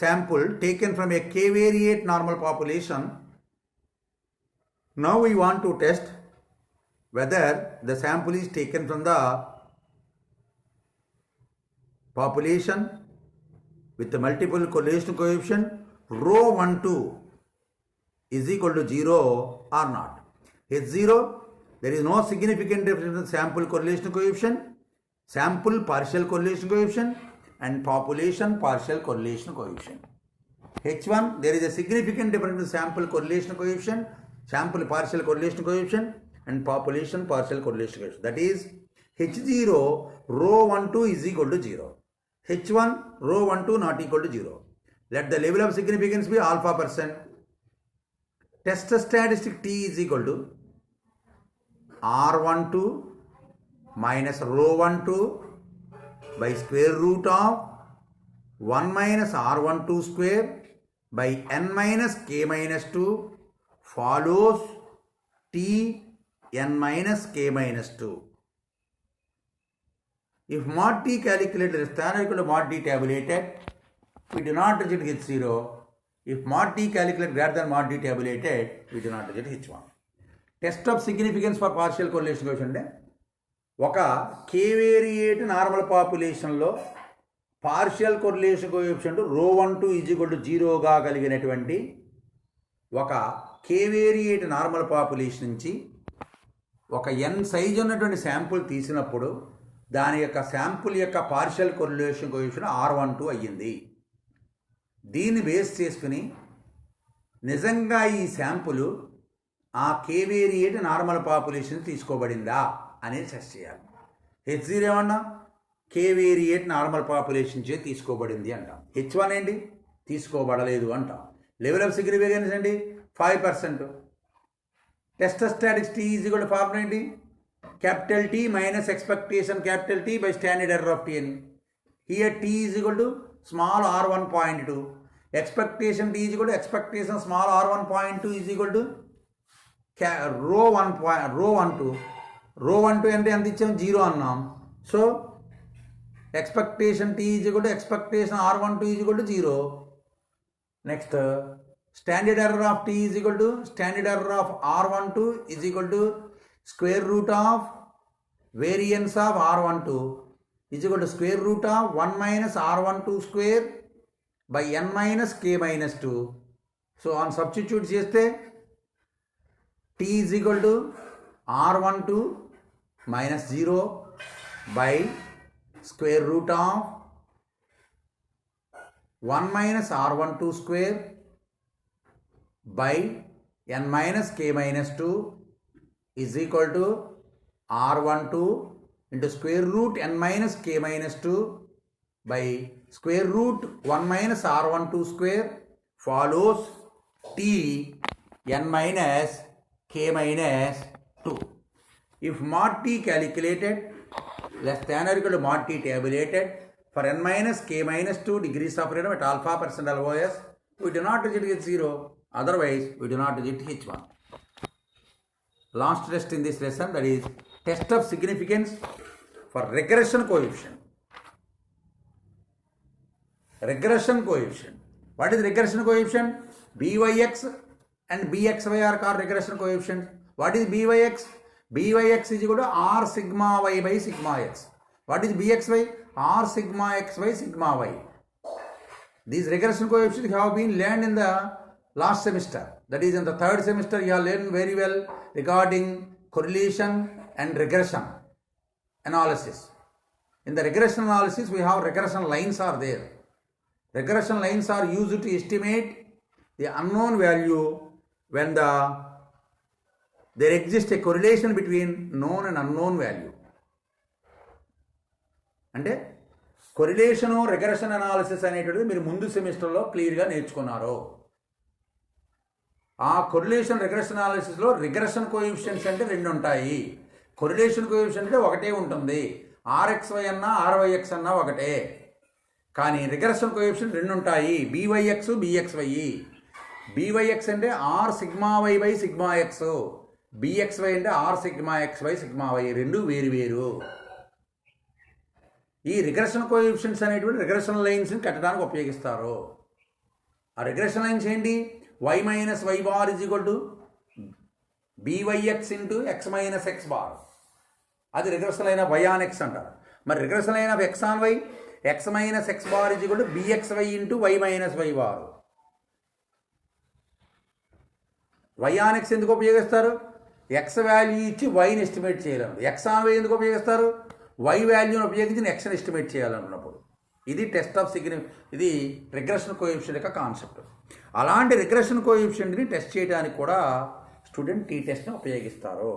sample taken from a k-variate normal population. Now we want to test whether the sample is taken from the population with the multiple correlation coefficient rho 12 is equal to 0 or not. H0, there is no significant difference in sample correlation coefficient, sample partial correlation coefficient and population partial correlation coefficient. H1, there is a significant difference in sample correlation coefficient, sample partial correlation coefficient and population partial correlation coefficient. That is H0 rho 12 is equal to 0. H1 rho 12 not equal to 0. Let the level of significance be alpha %. Test statistic T is equal to r12 minus rho12 by square root of 1 minus r12 square by n minus k minus 2 follows t n minus k minus 2. If mod t calculated is than or equal to mod t tabulated, we do not reject H0. If mod t calculated greater than mod t tabulated, we do not reject H1. Test of significance for partial correlation coefficient. ఒక కేవేరియేట్ normal పాపులేషన్లో partial correlation coefficient ρ12 0గా కలిగినటువంటి ఒక కేవేరియేట్ normal population నుంచి ఒక n size ఉన్నటువంటి sample తీసినప్పుడు దాని యొక్క sample యొక్క పార్షియల్ కొరిలేషన్ కోఎఫిషియంట్ r12 అయ్యింది. దీన్ని బేస్ చేసుకుని నిజంగా ఈ శాంపుల్ ఆ కేవేరియేట్ నార్మల్ పాపులేషన్ తీసుకోబడిందా అనేది టెస్ట్ చేయాలి. H0 ఏమన్నా కేవేరియేట్ నార్మల్ పాపులేషన్ చే తీసుకోబడింది అంటాం. H1 ఏంటి తీసుకోబడలేదు అంటాం. లెవెల్ ఆఫ్ సిగ్నిఫికెన్స్ ఏంటి 5%. Test statistics T is equal to formula ఏంటి capital T minus expectation capital T by standard error of T అని. Here T is equal to small r1.2, expectation T is equal to expectation small r1.2 is equal to rho12 అంటే ఎంత ఇచ్చాం 0 అన్నాం. So expectation T is equal to expectation r12 is equal to 0. Next standard error of T is equal to standard error of r12 is equal to square root of variance of r12 is equal to square root of 1 minus r12 square by n minus k minus 2. So on substitute చేస్తే T is equal to r12 minus 0 by square root of 1 minus r12 square by n minus k minus 2 is equal to r12 into square root n minus k minus 2 by square root 1 minus r12 square follows t n minus k minus 2. If mod t calculated less than or equal to mod t tabulated for n minus k minus 2 degrees of freedom at alpha percent LOS, we do not reject H0. Otherwise, we do not reject H1. Last test in this lesson, that is test of significance for regression coefficient. Regression coefficient. What is regression coefficient? Byx and Bxy are called regression coefficient. What is Byx? Byx is equal to r sigma y by sigma x. What is Bxy? R sigma x by sigma y. These regression coefficients have been learned in the last semester. That is in the third semester you have learned very well regarding correlation and regression analysis. In the regression analysis we have regression lines are there. Regression lines are used to estimate the unknown value when there exists a correlation between known and unknown value. అంటే correlation regression analysis అనేటువంటిది మీరు ముందు సెమిస్టర్లో క్లియర్గా నేర్చుకున్నారు. ఆ correlation regression అనాలిసిస్లో regression coefficients అంటే రెండు ఉంటాయి. కొరిలేషన్ కోఎఫిషియెంట్ అంటే ఒకటే ఉంటుంది. RXY అన్నా RYX అన్నా ఒకటే. కానీ రిగ్రెషన్ కోఎఫిషియెంట్ రెండు ఉంటాయి. BYX BXY. BYX అంటే R sigma y by sigma x. BXY అంటే R sigma x by sigma y. రెండు వేరు వేరు. ఈ రిగ్రెషన్ కోఎఫిషియెంట్స్ అనేటువంటి రిగ్రెషన్ లైన్స్ని కట్టడానికి ఉపయోగిస్తారు. ఆ రిగ్రెషన్ లైన్స్ ఏంటి? y minus y bar is equal to BYX into x minus x bar. అది regression line of y on x అంటారు. మరి regression line of x on y x minus x bar is equal to BXY into y minus y bar. y on x ఎందుకు ఉపయోగిస్తారు? x value ఇచ్చి yని estimate చేయలేము. x on y ఎందుకు ఉపయోగిస్తారు? y వాల్యూని ఉపయోగించి ఎక్స్ని ఎస్టిమేట్ చేయాలనుకున్నప్పుడు. ఇది టెస్ట్ ఆఫ్ ఇది రిగ్రెషన్ కోఎఫిషియెంట్ యొక్క కాన్సెప్ట్. అలాంటి రిగ్రెషన్ కోఎఫిషియెంట్ని టెస్ట్ చేయడానికి కూడా స్టూడెంట్ టీ టెస్ట్ని ఉపయోగిస్తారు.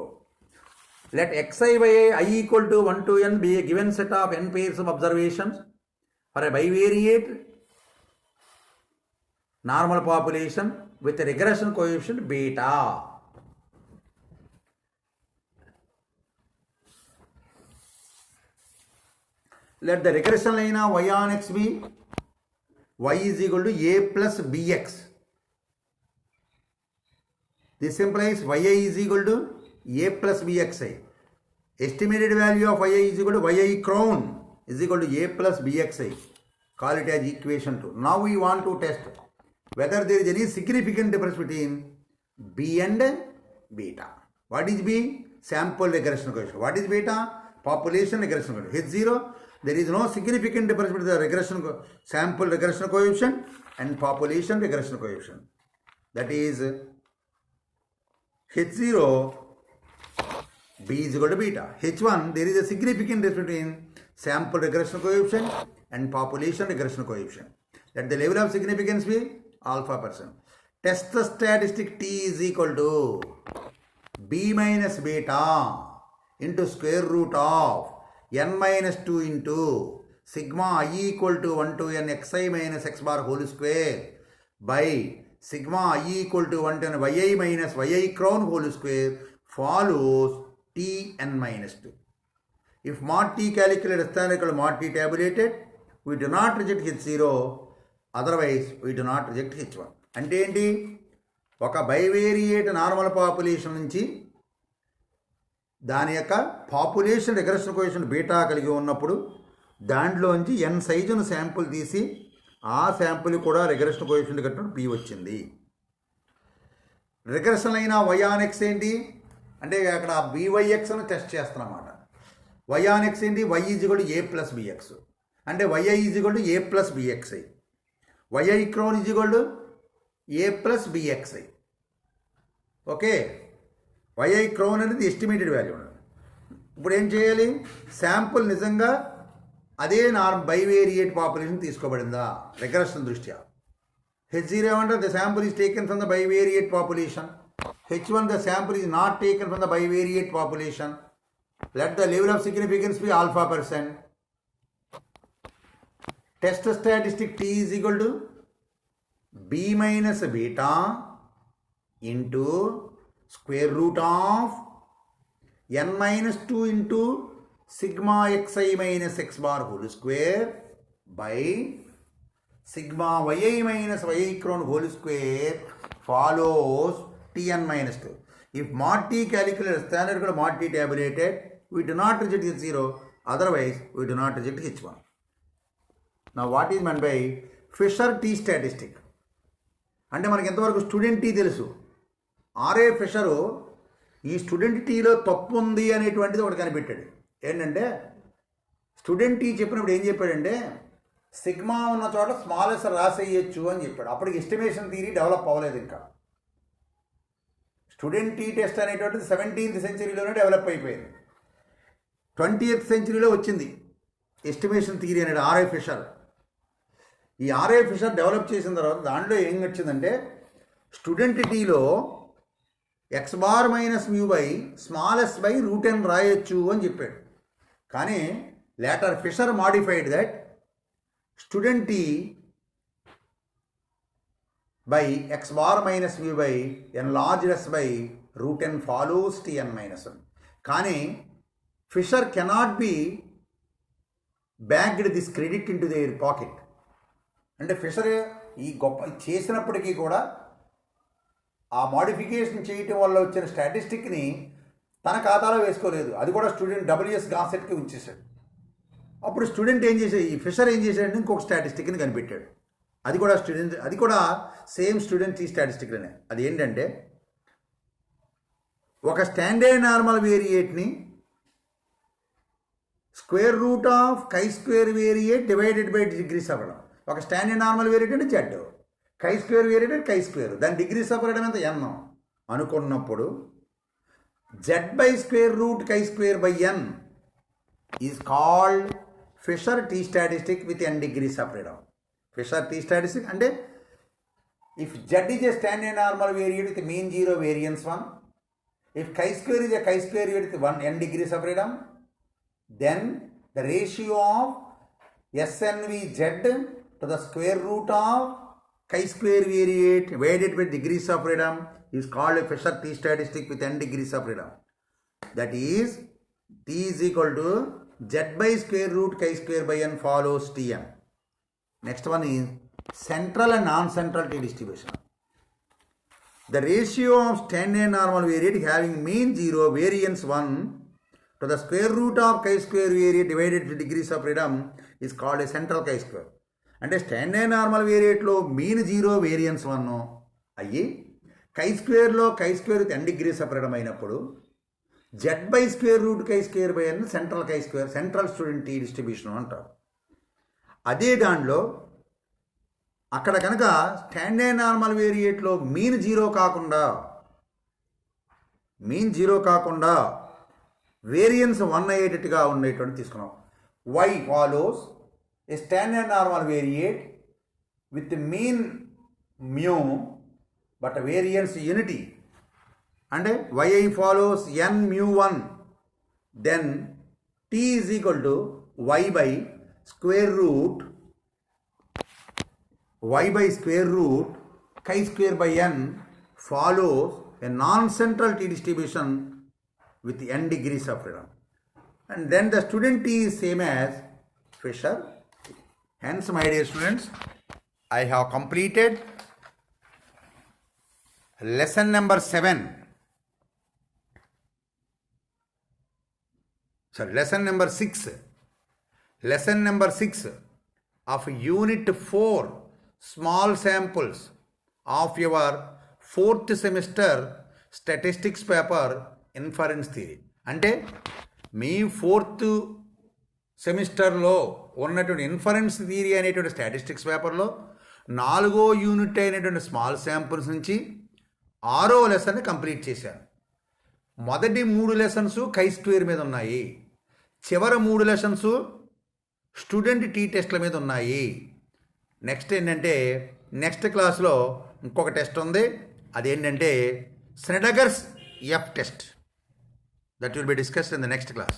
Let xi by i equal to 1 to n be a given set of n pairs of observations for a bivariate normal population with a regression coefficient beta. let the regression line of y on x be y is equal to a plus bx. This implies yi is equal to a plus bxi. Estimated value of yi is equal to yi crown is equal to a plus bxi. Call it as equation 2. Now we want to test whether there is any significant difference between b and beta. What is b? Sample regression coefficient. What is beta? Population regression coefficient. H0, there is no significant difference between the sample regression coefficient and population regression coefficient. That is H0, b is equal to beta. H1, there is a significant difference between sample regression coefficient and population regression coefficient. Let the level of significance be alpha %. Test the statistic t is equal to b minus beta into square root of n minus 2 into sigma I equal to 1 to n xi minus x bar whole square by sigma I equal to 1 to n yi minus yi crown whole square follows t n minus 2. If mod t calculated is mod t tabulated, we do not reject H0, otherwise we do not reject H1. అంటే ఏంటి? ఒక bivariate normal population నుంచి దాని యొక్క population regression coefficient beta కలిగి ఉన్నప్పుడు దాంట్లోంచి n సైజును sample తీసి ఆ శాంపుల్ కూడా రిగ్రెషన్ కోఎఫిషియంట్ కట్టినప్పుడు p వచ్చింది. రిగ్రెషన్ అయిన y ఆన్ x ఏంటి అంటే అక్కడ byx ను టెస్ట్ చేస్తామన్నమాట. y ఆన్ x ఏంటి? y is equal to a plus bx అంటే yi is equal to a plus bxi. yi crown is equal to a plus bxi. Okay, yi crown అనేది estimated value. ఇప్పుడు ఏం చేయాలి? Sample నిజంగా అదే bivariate population తీసుకోబడిందా regression దృష్ట్యా. H0 ఏమంటే the sample is taken from the bivariate population. H1 the sample is not taken from the bivariate population. Let the level of significance be alpha %. Test statistic t is equal to b minus beta into square root of n minus 2 into sigma xi minus x bar whole square by sigma yi minus yi crown whole square follows tn minus 2. If mod t calculated standard mod t tabulated, we do not reject H0, otherwise we do not reject H1. Now what is meant by Fisher t statistic? అంటే మనకి ఎంతవరకు student tea తెలుసు. RA fisher ఈ student టీలో తప్పు ఉంది అనేటువంటిది ఒకటి కనిపెట్టాడు. ఏంటంటే స్టూడెంట్ టీ చెప్పినప్పుడు ఏం చెప్పాడంటే సిగ్మా ఉన్న చోట స్మాలెస్ రాసేయచ్చు అని చెప్పాడు. అప్పటికి ఎస్టిమేషన్ థియరీ డెవలప్ అవ్వలేదు ఇంకా. స్టూడెంట్ టీ టెస్ట్ అనేటువంటిది 17th centuryలోనే డెవలప్ అయిపోయింది. 20th centuryలో వచ్చింది ఎస్టిమేషన్ థియరీ అనేది ఆర్ఏ ఫిషర్. ఈ ఆర్ఏ ఫిషర్ డెవలప్ చేసిన తర్వాత దాంట్లో ఏం వచ్చిందంటే స్టూడెంట్ టీలో X bar minus mu by small S by root n రాయొచ్చు అని చెప్పాడు. కానీ later Fisher modified that student T by X bar minus mu by N large S by root n follows tn minus 1. కానీ Fisher cannot be bagged this credit in to their pocket. అంటే Fisher ఈ గొప్ప చేసినప్పటికీ కూడా ఆ modification చేయటం వల్ల వచ్చిన స్టాటిస్టిక్ని తన ఖాతాలో వేసుకోలేదు. అది కూడా స్టూడెంట్ WS గాసెట్కి ఉంచేశాడు. అప్పుడు స్టూడెంట్ ఏం చేశాడు, ఈ ఫిషర్ ఏం చేశాడంటే ఇంకొక స్టాటిస్టిక్ని కనిపెట్టాడు. అది కూడా సేమ్ స్టూడెంట్ ఈ స్టాటిస్టిక్లోనే. అది ఏంటంటే ఒక స్టాండర్డ్ నార్మల్ వేరియేట్ని square root of chi square variate divided by degrees అవ్వడం. ఒక స్టాండర్డ్ నార్మల్ వేరియేట్ అంటే జెడ్, కై స్క్వేర్ వేరియేట్ అంటే కై స్క్వేర్, దాని డిగ్రీస్ అవ్వడం ఎంత n అనుకున్నప్పుడు z by square root chi square by n is called Fisher t statistic with n degrees of freedom. Fisher t statistic అంటే if z is a standard normal variate with mean 0 variance 1, if కై square is a కై square variate with n degrees of freedom, then the ratio of SNVZ to the square root of chi-square variate divided by degrees of freedom is called a Fisher t statistic with n degrees of freedom. That is, t is equal to z by square root chi square by n follows Tm. Next one is central and non-central T distribution. The ratio of standard normal variate having mean 0, variance 1 to the square root of chi square variate divided with degrees of freedom is called a central chi square. అంటే standard normal వేరియేట్లో mean 0 variance 1 అయ్యి chi స్క్వేర్లో chi square with n degrees of freedom అయినప్పుడు z by square root chi square by n central chi square central student T distribution అంటారు. అదే దాంట్లో అక్కడ కనుక స్టాండర్డ్ నార్మల్ వేరియేట్లో మీన్ 0 కాకుండా వేరియన్స్ 1 అయ్యేటట్టుగా ఉండేటువంటి తీసుకున్నాం. y follows a standard normal variate with mean mu but variance unity, and yi follows n mu 1, then t is equal to y by square root chi square by n follows a non-central T distribution with n degrees of freedom, and then the student T is same as Fisher. Hence, my dear students, I have completed lesson number 7. Lesson number 6. Lesson number 6 of Unit 4, small samples of your 4th semester statistics paper, inference theory. అంటే మీ 4th సెమిస్టర్లో ఉన్నటువంటి inference theory అనేటువంటి statistics పేపర్లో 4వ unit అయినటువంటి small samples నుంచి 6వ లెసన్ని complete చేశాను. మొదటి 3 లెసన్స్ chi స్క్వేర్ మీద ఉన్నాయి, చివరి 3 లెసన్స్ స్టూడెంట్ టీ టెస్ట్ల మీద ఉన్నాయి. నెక్స్ట్ ఏంటంటే నెక్స్ట్ క్లాస్లో ఇంకొక టెస్ట్ ఉంది, అదేంటంటే Snedecor's F test. That will be discussed in the next class.